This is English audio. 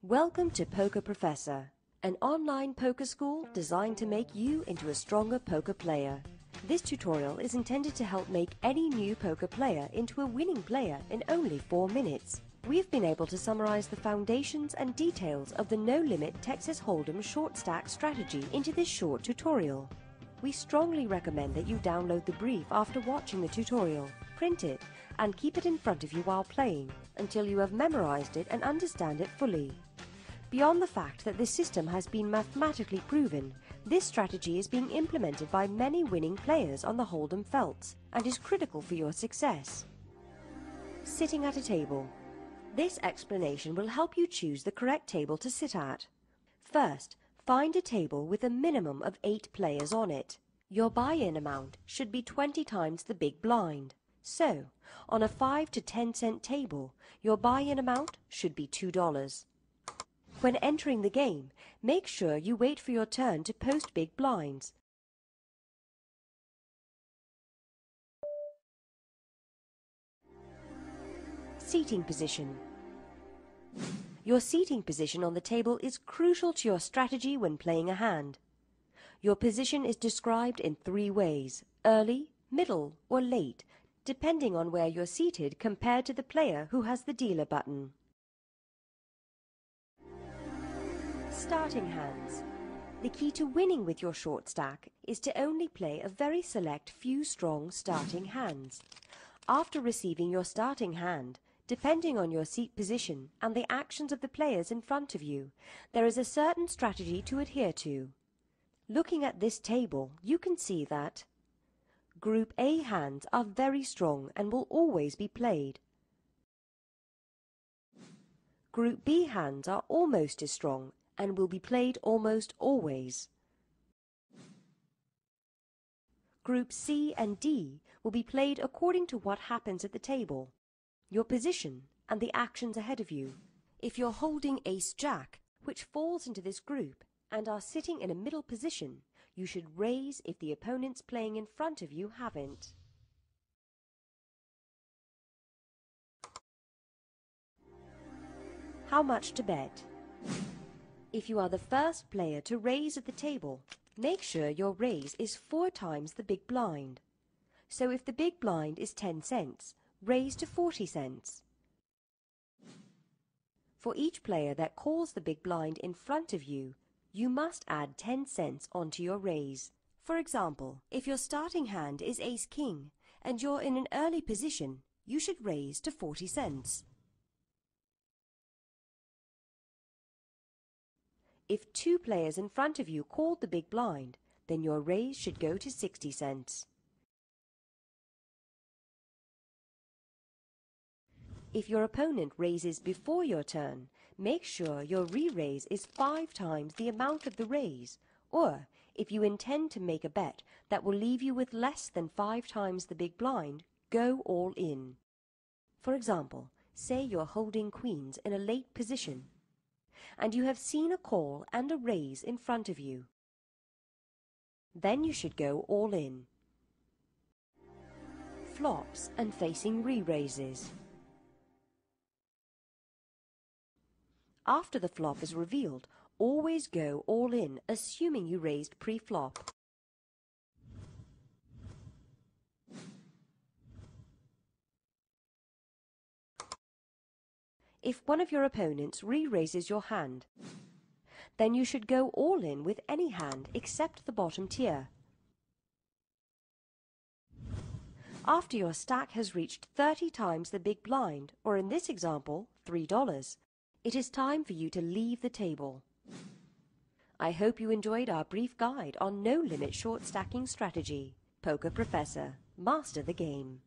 Welcome to Poker Professor, an online poker school designed to make you into a stronger poker player. This tutorial is intended to help make any new poker player into a winning player in only 4 minutes. We've been able to summarize the foundations and details of the no-limit Texas Holdem short stack strategy into this short tutorial. We strongly recommend that you download the brief after watching the tutorial, print it, and keep it in front of you while playing until you have memorized it and understand it fully. Beyond the fact that this system has been mathematically proven, this strategy is being implemented by many winning players on the Holdem felts and is critical for your success. Sitting at a table. This explanation will help you choose the correct table to sit at. First, find a table with a minimum of 8 players on it. Your buy-in amount should be 20 times the big blind. So, on a 5 to 10 cent table, your buy-in amount should be $2. When entering the game, make sure you wait for your turn to post big blinds. Seating position. Your seating position on the table is crucial to your strategy when playing a hand. Your position is described in 3 ways: early, middle, or late, depending on where you're seated compared to the player who has the dealer button. Starting hands. The key to winning with your short stack is to only play a very select few strong starting hands. After receiving your starting hand, depending on your seat position and the actions of the players in front of you, there is a certain strategy to adhere to. Looking at this table, you can see that Group A hands are very strong and will always be played. Group B hands are almost as strong and will be played almost always. Group C and D will be played according to what happens at the table, your position, and the actions ahead of you. If you're holding Ace-Jack, which falls into this group, and are sitting in a middle position, you should raise if the opponents playing in front of you haven't. How much to bet? If you are the first player to raise at the table, make sure your raise is 4 times the big blind. So if the big blind is 10 cents, raise to 40 cents. For each player that calls the big blind in front of you, you must add 10 cents onto your raise. For example, if your starting hand is Ace-King and you're in an early position, you should raise to 40 cents. If 2 players in front of you called the big blind, then your raise should go to 60 cents. If your opponent raises before your turn, make sure your re-raise is 5 times the amount of the raise, or if you intend to make a bet that will leave you with less than 5 times the big blind, go all in. For example, say you're holding queens in a late position, and you have seen a call and a raise in front of you. Then you should go all in. Flops and facing re-raises. After the flop is revealed, always go all in, assuming you raised pre-flop. If one of your opponents re-raises your hand, then you should go all in with any hand except the bottom tier. After your stack has reached 30 times the big blind, or in this example, $3, it is time for you to leave the table. I hope you enjoyed our brief guide on no-limit short stacking strategy. Poker Professor, master the game.